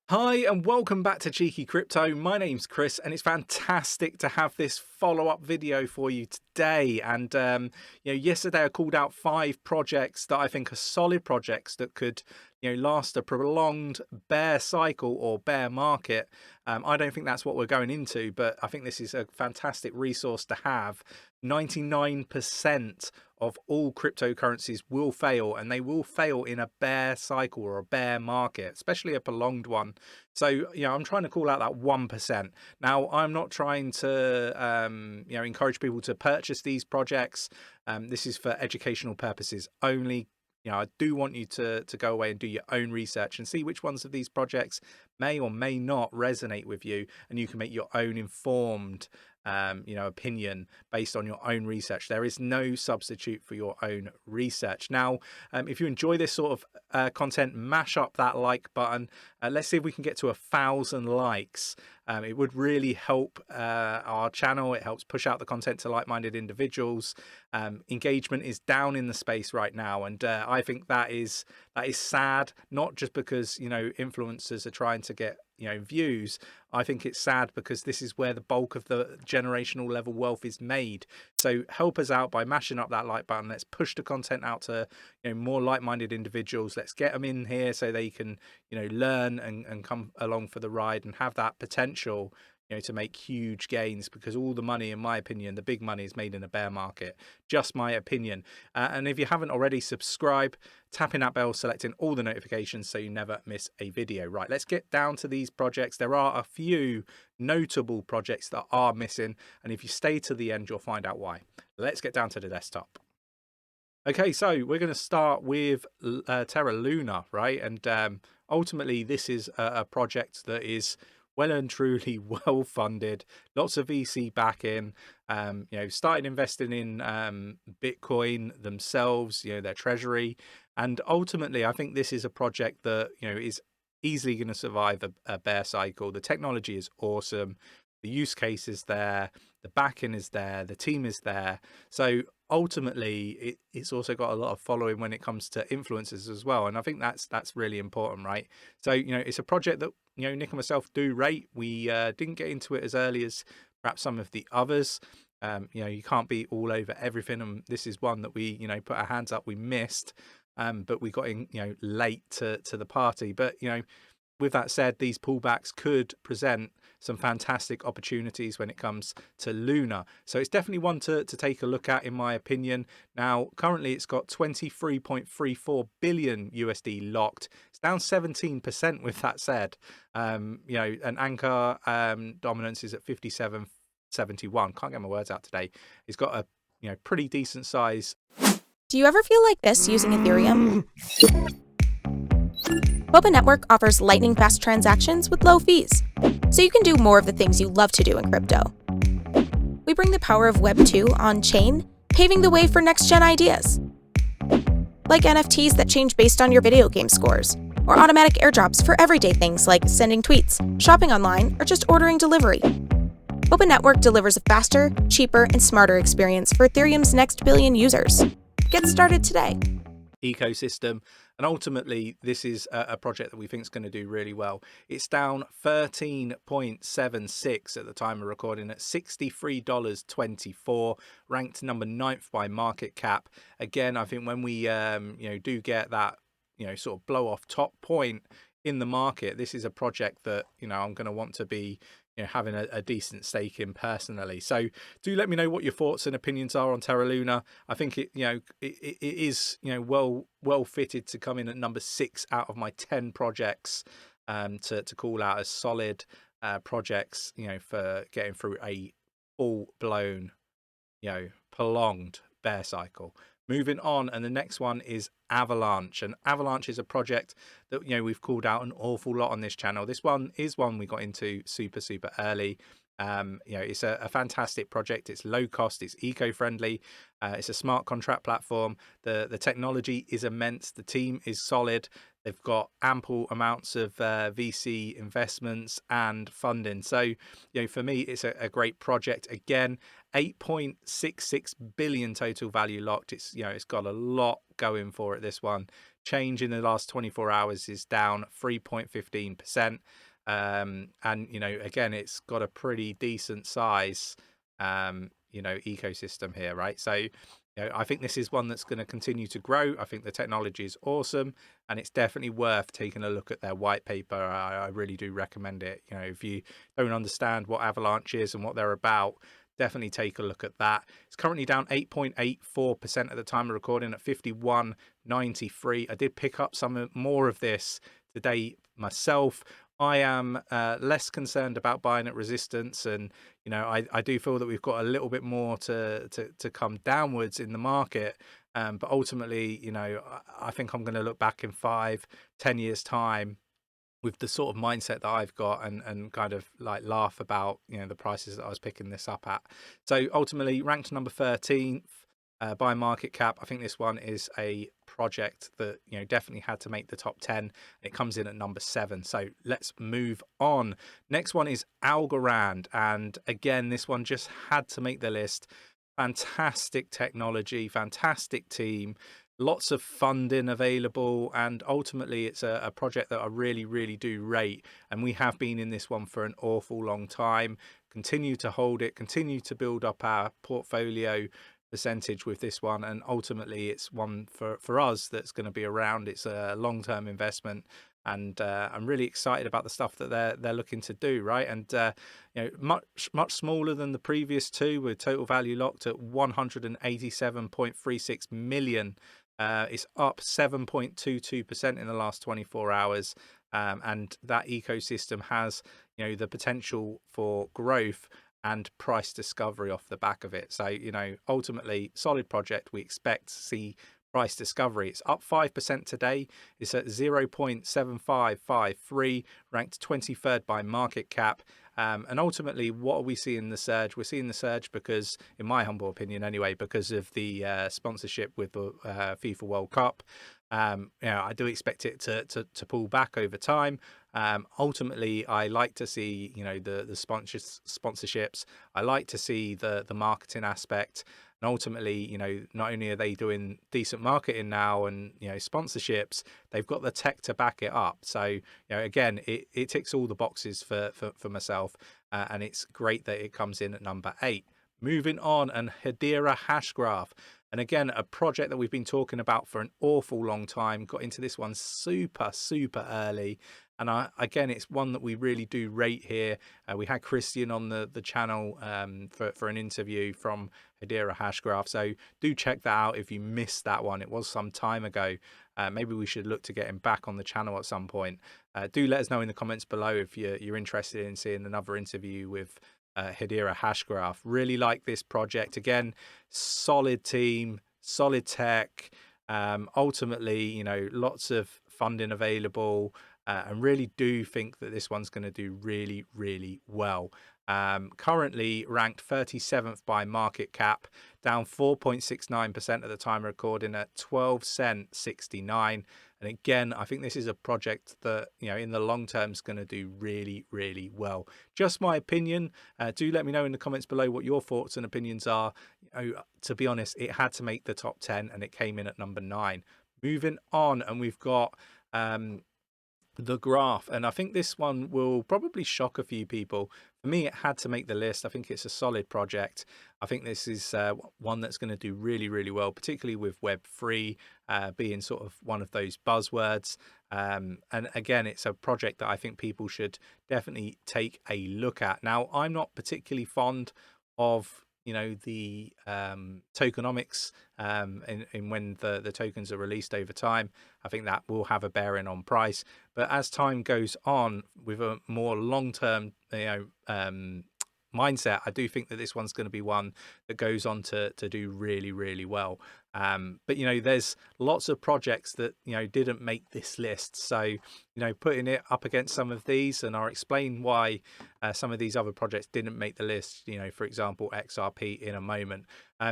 Hi and welcome back to Cheeky Crypto. My name's Chris and it's fantastic to have this follow-up video for you today. And yesterday I called out 5 projects that I think are solid projects that could last a prolonged bear cycle or bear market. I don't think that's what we're going into, but I think this is a fantastic resource to have. 99% of all cryptocurrencies will fail, and they will fail in a bear cycle or a bear market, especially a prolonged one. So, I'm trying to call out that 1%. Now, I'm not trying to, encourage people to purchase these projects. This is for educational purposes only. I do want you to go away and do your own research and see which ones of these projects may or may not resonate with you, and you can make your own informed opinion based on your own research. There is no substitute for your own research. Now, if you enjoy this sort of content, mash up that like button. Let's see if we can get to 1,000 likes. It would really help our channel. It helps push out the content to like-minded individuals. Engagement is down in the space right now, and I think that is sad. Not just because influencers are trying to get views. I think it's sad because this is where the bulk of the generational level wealth is made. So help us out by mashing up that like button. Let's push the content out to more like-minded individuals. Let's get them in here so they can learn and come along for the ride and have that potential to make huge gains, because all the money, in my opinion, the big money, is made in a bear market. Just my opinion. And if you haven't already, subscribe, tapping that bell, selecting all the notifications so you never miss a video. Right, let's get down to these projects. There are a few notable projects that are missing, and if you stay to the end, you'll find out why. Let's get down to the desktop. Okay, so we're going to start with Terra Luna, right? And ultimately, this is a project that is well and truly well funded, lots of VC backing, started investing in Bitcoin themselves, their treasury. And ultimately, I think this is a project that, is easily going to survive a bear cycle. The technology is awesome. The use case is there. The backing is there. The team is there. So ultimately, it's also got a lot of following when it comes to influencers as well. And I think that's really important, right? So, it's a project that, Nick and myself do rate. We didn't get into it as early as perhaps some of the others. You can't be all over everything. And this is one that we, put our hands up, we missed. But we got in, late to the party. But, with that said, these pullbacks could present some fantastic opportunities when it comes to Luna. So it's definitely one to take a look at, in my opinion. Now, currently it's got 23.34 billion USD locked. It's down 17% with that said. And anchor dominance is at 57.71. Can't get my words out today. It's got a pretty decent size. Do you ever feel like this using Ethereum? 𝗕𝗘𝗪𝗏 Network offers lightning-fast transactions with low fees, so you can do more of the things you love to do in crypto. We bring the power of Web 2 on-chain, paving the way for next-gen ideas. Like NFTs that change based on your video game scores, or automatic airdrops for everyday things like sending tweets, shopping online, or just ordering delivery. 𝗕𝗘𝗪𝗏 Network delivers a faster, cheaper, and smarter experience for Ethereum's next billion users. Get started today. Ecosystem, and ultimately this is a project that we think is going to do really well. It's down 13.76 at the time of recording at $63.24, ranked number 9th by market cap. Again, I think when we do get that sort of blow off top point in the market, this is a project that I'm going to want to be having a decent stake in personally. So do let me know what your thoughts and opinions are on Terra Luna. I think it is well fitted to come in at number 6 out of my 10 projects to call out as solid projects for getting through a full-blown prolonged bear cycle. Moving on, and the next one is Avalanche. And Avalanche is a project that we've called out an awful lot on this channel. This one is one we got into super early. It's a fantastic project. It's low cost, it's eco-friendly, it's a smart contract platform. The technology is immense, the team is solid, they've got ample amounts of VC investments and funding. So for me, it's a great project. Again, 8.66 billion total value locked. It's got a lot going for it, this one. change in the last 24 hours is down 3.15%. And, you know, again, it's got a pretty decent size, you know, ecosystem here, right? So, you know, I think this is one that's going to continue to grow. I think the technology is awesome, and it's definitely worth taking a look at their white paper. I really do recommend it. You know, if you don't understand what Avalanche is and what they're about, definitely take a look at that. It's currently down 8.84% at the time of recording at 51.93. I did pick up some more of this today myself. I am less concerned about buying at resistance, and you know, I do feel that we've got a little bit more to come downwards in the market, but ultimately, you know, I think I'm going to look back in 5-10 years time with the sort of mindset that I've got, and kind of like laugh about, you know, the prices that I was picking this up at. So ultimately ranked number 13th by market cap. I think this one is a project that, you know, definitely had to make the top 10. It comes in at number 7. So let's move on. Next one is Algorand, and again, this one just had to make the list. Fantastic technology, fantastic team, lots of funding available, and ultimately it's a project that I really do rate, and we have been in this one for an awful long time. Continue to hold it, continue to build up our portfolio percentage with this one, and ultimately it's one for us that's going to be around. It's a long-term investment, and I'm really excited about the stuff that they're looking to do, right? And you know, much smaller than the previous two, with total value locked at 187.36 million. It's up 7.22% in the last 24 hours, and that ecosystem has, you know, the potential for growth and price discovery off the back of it. So, you know, ultimately solid project. We expect to see price discovery. It's up 5% today. It's at 0.7553, ranked 23rd by market cap. And ultimately, what are we seeing the surge? We're seeing the surge because, in my humble opinion anyway, because of the sponsorship with the FIFA World Cup. You know, I do expect it to pull back over time. Ultimately, I like to see, you know, the sponsorships. I like to see the marketing aspect. And ultimately, you know, not only are they doing decent marketing now and, you know, sponsorships, they've got the tech to back it up. So, you know, again, it ticks all the boxes for myself, and it's great that it comes in at number 8. Moving on, and Hadira Hashgraph. And again, a project that we've been talking about for an awful long time. Got into this one super early. And again, it's one that we really do rate here. We had Christian on the channel for an interview from Hadira Hashgraph. So do check that out if you missed that one. It was some time ago. Maybe we should look to get him back on the channel at some point. Do let us know in the comments below if you're interested in seeing another interview with Hadira Hashgraph. Really like this project. Again, solid team, solid tech. Ultimately, you know, lots of funding available, and really do think that this one's going to do really well. Currently ranked 37th by market cap, down 4.69% at the time of recording at 12 cent 69. And again, I think this is a project that, you know, in the long term is going to do really well. Just my opinion. Do let me know in the comments below what your thoughts and opinions are. You know, to be honest, it had to make the top 10 and it came in at number 9. Moving on, and we've got the graph, and I think this one will probably shock a few people. For me, it had to make the list. I think it's a solid project. I think this is one that's going to do really well, particularly with Web3 being sort of one of those buzzwords. And again, it's a project that I think people should definitely take a look at. Now, I'm not particularly fond of, you know, the tokenomics in when the tokens are released over time. I think that will have a bearing on price, but as time goes on with a more long-term, you know, mindset, I do think that this one's going to be one that goes on to do really well. But you know, there's lots of projects that, you know, didn't make this list, so, you know, putting it up against some of these, and I'll explain why some of these other projects didn't make the list, you know, for example XRP, in a moment.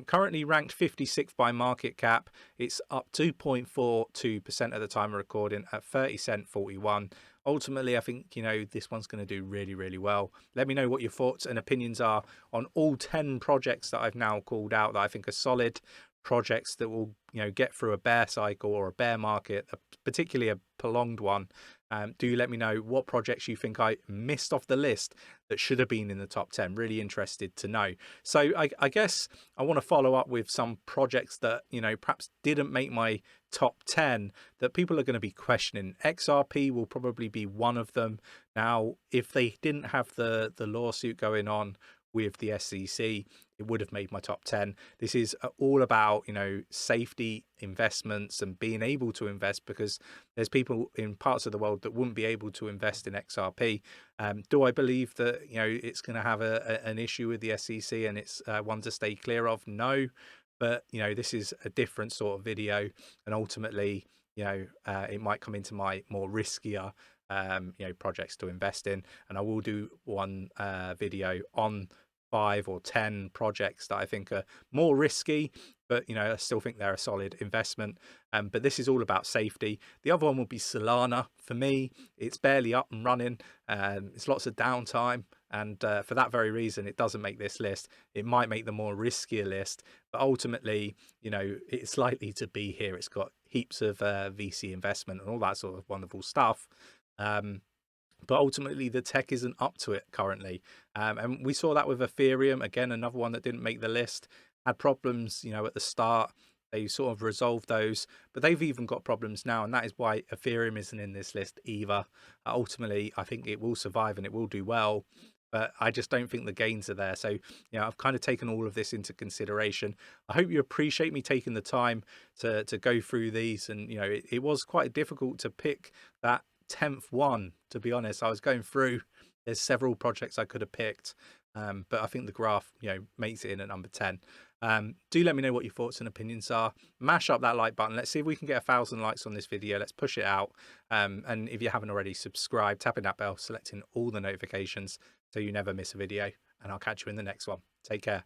Currently ranked 56th by market cap. It's up 2.42% at the time of recording at 30 cent 41. Ultimately, I think, you know, this one's going to do really well. Let me know what your thoughts and opinions are on all 10 projects that I've now called out that I think are solid. projects that will, get through a bear cycle or a bear market, particularly a prolonged one. Do let me know what projects you think I missed off the list that should have been in the top 10. Really interested to know. So I guess I want to follow up with some projects that, perhaps didn't make my top 10 that people are going to be questioning. XRP will probably be one of them. Now, if they didn't have the lawsuit going on with the SEC, it would have made my top 10. This is all about, safety investments and being able to invest, because there's people in parts of the world that wouldn't be able to invest in XRP. Do I believe that, it's going to have an issue with the SEC and it's one to stay clear of? No. But, this is a different sort of video, and ultimately, it might come into my more riskier projects to invest in, and I will do one video on 5 or 10 projects that I think are more risky, but I still think they're a solid investment. But this is all about safety. The other one will be Solana. For me, it's barely up and running. It's lots of downtime, and for that very reason, it doesn't make this list. It might make the more riskier list, but ultimately, it's likely to be here. It's got heaps of VC investment and all that sort of wonderful stuff. But ultimately the tech isn't up to it currently, and we saw that with Ethereum. Again, another one that didn't make the list, had problems at the start. They sort of resolved those, but they've even got problems now, and that is why Ethereum isn't in this list either. Ultimately, I think it will survive and it will do well, but I just don't think the gains are there. So I've kind of taken all of this into consideration. I hope you appreciate me taking the time to go through these, and it was quite difficult to pick that 10th one, to be honest. I was going through, there's several projects I could have picked, but I think the graph makes it in at number 10. Do let me know what your thoughts and opinions are. Mash up that like button. Let's see if we can get 1,000 likes on this video. Let's push it out, and if you haven't already, subscribe, tapping that bell, selecting all the notifications so you never miss a video, and I'll catch you in the next one. Take care.